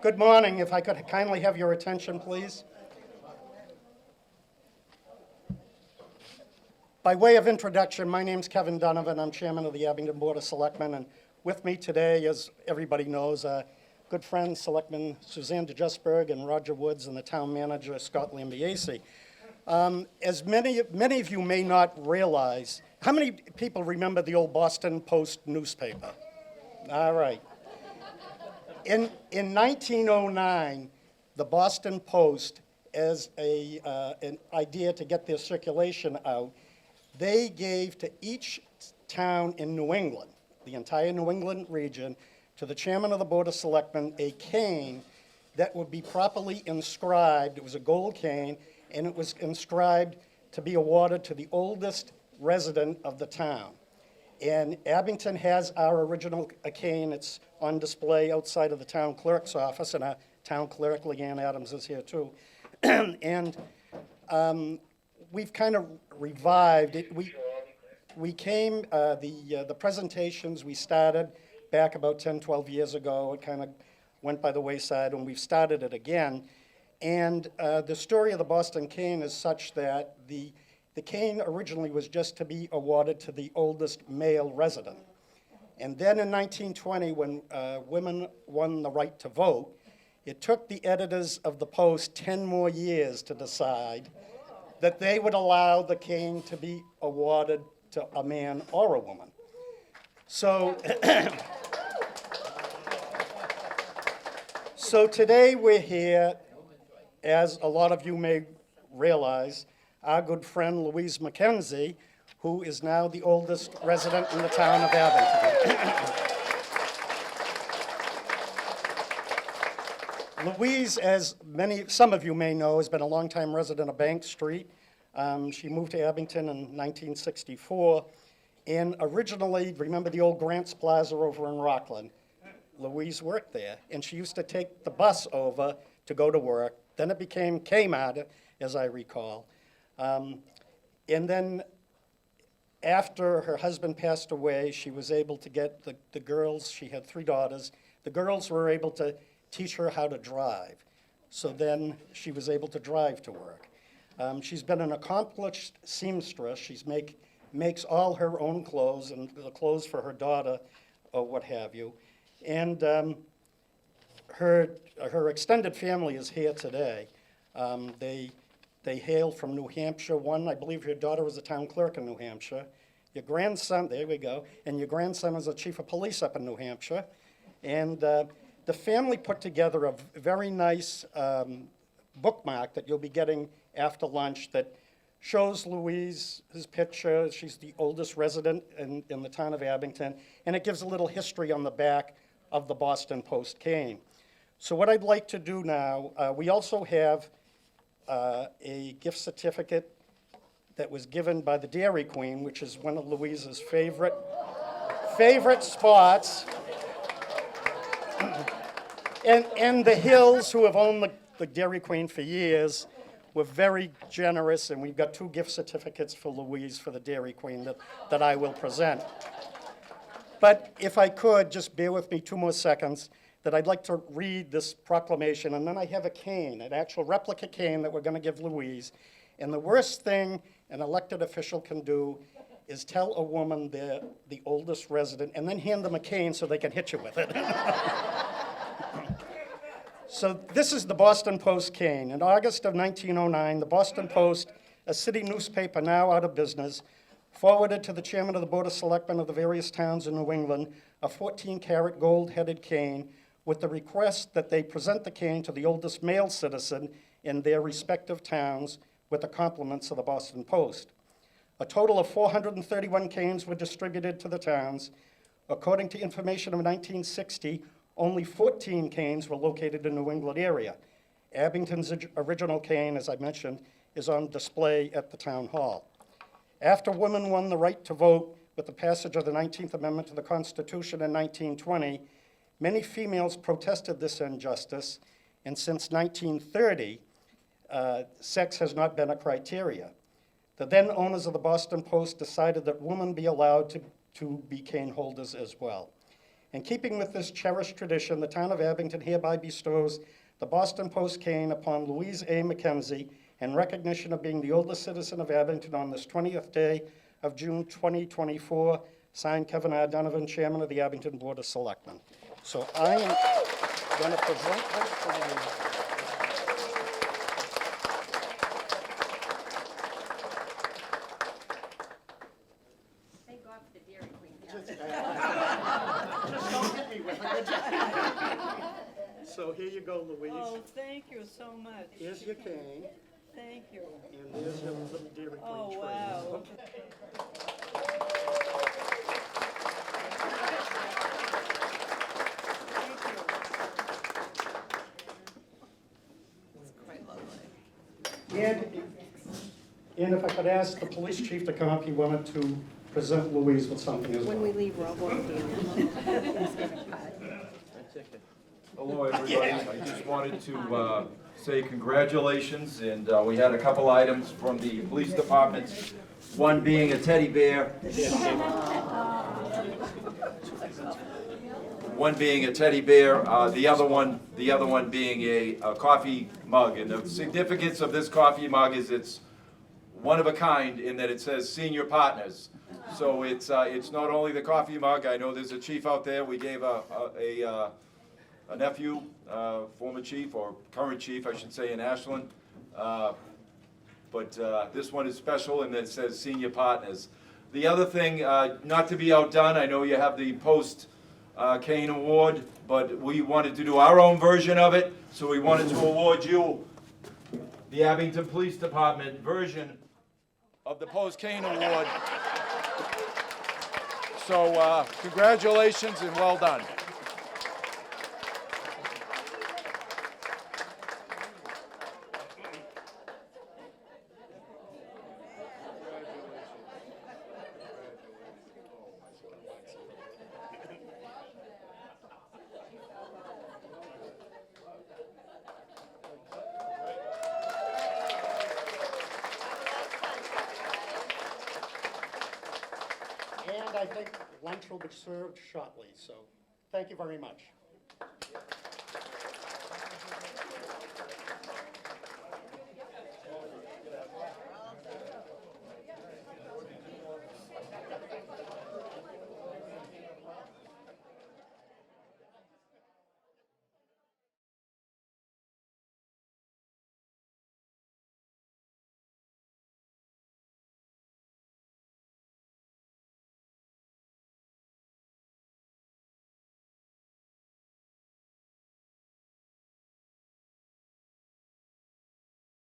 Good morning. If I could kindly have your attention, please. By way of introduction, my name's Kevin Donovan. I'm chairman of the Abington Board of Selectmen, and with me today, as everybody knows, good friends, Selectmen Suzanne DeJustburg and Roger Woods, and the town manager, Scott Lambiase. As many of you may not realize, how many people remember the old Boston Post newspaper? All right. In 1909, the Boston Post, as an idea to get their circulation out, they gave to each town in New England, the entire New England region, to the chairman of the Board of Selectmen, a cane that would be properly inscribed. It was a gold cane, and it was inscribed to be awarded to the oldest resident of the town. And Abington has our original cane. It's on display outside of the town clerk's office, and our town clerk, Leanne Adams, is here too. And we've kind of revived it. We came, the presentations we started back about 10, 12 years ago. It kind of went by the wayside, and we've started it again. And the story of the Boston cane is such that the cane originally was just to be awarded to the oldest male resident. And then in 1920, when women won the right to vote, it took the editors of the Post 10 more years to decide that they would allow the cane to be awarded to a man or a woman. So, so today we're here, as a lot of you may realize, our good friend Louise McKenzie, who is now the oldest resident in the town of Abington. Louise, as some of you may know, has been a longtime resident of Bank Street. She moved to Abington in 1964, and originally, remember the old Grants Plaza over in Rockland? Louise worked there, and she used to take the bus over to go to work. Then it became Kmart, as I recall. And then after her husband passed away, she was able to get the girls, she had 3 daughters, the girls were able to teach her how to drive. So then she was able to drive to work. She's been an accomplished seamstress. She makes all her own clothes and the clothes for her daughter or what have you. And her extended family is here today. They hail from New Hampshire. One, I believe your daughter was a town clerk in New Hampshire. Your grandson, there we go, and your grandson was a chief of police up in New Hampshire. And the family put together a very nice bookmark that you'll be getting after lunch that shows Louise's picture. She's the oldest resident in the town of Abington, and it gives a little history on the back of the Boston Post cane. So what I'd like to do now, we also have a gift certificate that was given by the Dairy Queen, which is one of Louise's favorite spots. And the Hills, who have owned the Dairy Queen for years, were very generous, and we've got 2 gift certificates for Louise for the Dairy Queen that I will present. But if I could, just bear with me 2 more seconds, that I'd like to read this proclamation, and then I have a cane, an actual replica cane that we're going to give Louise. And the worst thing an elected official can do is tell a woman they're the oldest resident and then hand them a cane so they can hit you with it. So this is the Boston Post cane. In August of 1909, the Boston Post, a city newspaper now out of business, forwarded to the chairman of the Board of Selectmen of the various towns in New England a 14-karat gold-headed cane with the request that they present the cane to the oldest male citizen in their respective towns with the compliments of the Boston Post. A total of 431 canes were distributed to the towns. According to information of 1960, only 14 canes were located in the New England area. Abington's original cane, as I mentioned, is on display at the town hall. After women won the right to vote with the passage of the 19th Amendment to the Constitution in 1920, many females protested this injustice, and since 1930, sex has not been a criteria. The then owners of the Boston Post decided that women be allowed to be cane holders as well. In keeping with this cherished tradition, the town of Abington hereby bestows the Boston Post cane upon Louise A. McKenzie in recognition of being the oldest citizen of Abington on this 20th day of June 2024. Signed, Kevin R. Donovan, Chairman of the Abington Board of Selectmen. So I am going to present this for you. Thank God for the Dairy Queen. Just don't hit me with it. So here you go, Louise. Oh, thank you so much. Here's your cane, Thank you. and there's your little Dairy Queen Oh, tray. wow. Thank you. And if I could ask the police chief to come up, he wanted to present Louise with something as well. When we leave, we're all going to Hello, everybody. I just wanted to say congratulations, and we had a couple items from the police department, one being a teddy bear. One being a teddy bear, the other one being a coffee mug. And the significance of this coffee mug is it's one of a kind in that it says senior partners. So it's not only the coffee mug. I know there's a chief out there. We gave a nephew, former chief, or current chief, I should say, in Ashland. But this one is special in that it says senior partners. The other thing, not to be outdone, I know you have the Post Cane Award, but we wanted to do our own version of it, so we wanted to award you the Abington Police Department version of the Post Cane Award. So congratulations and well done. And I think lunch will be served shortly, so thank you very much.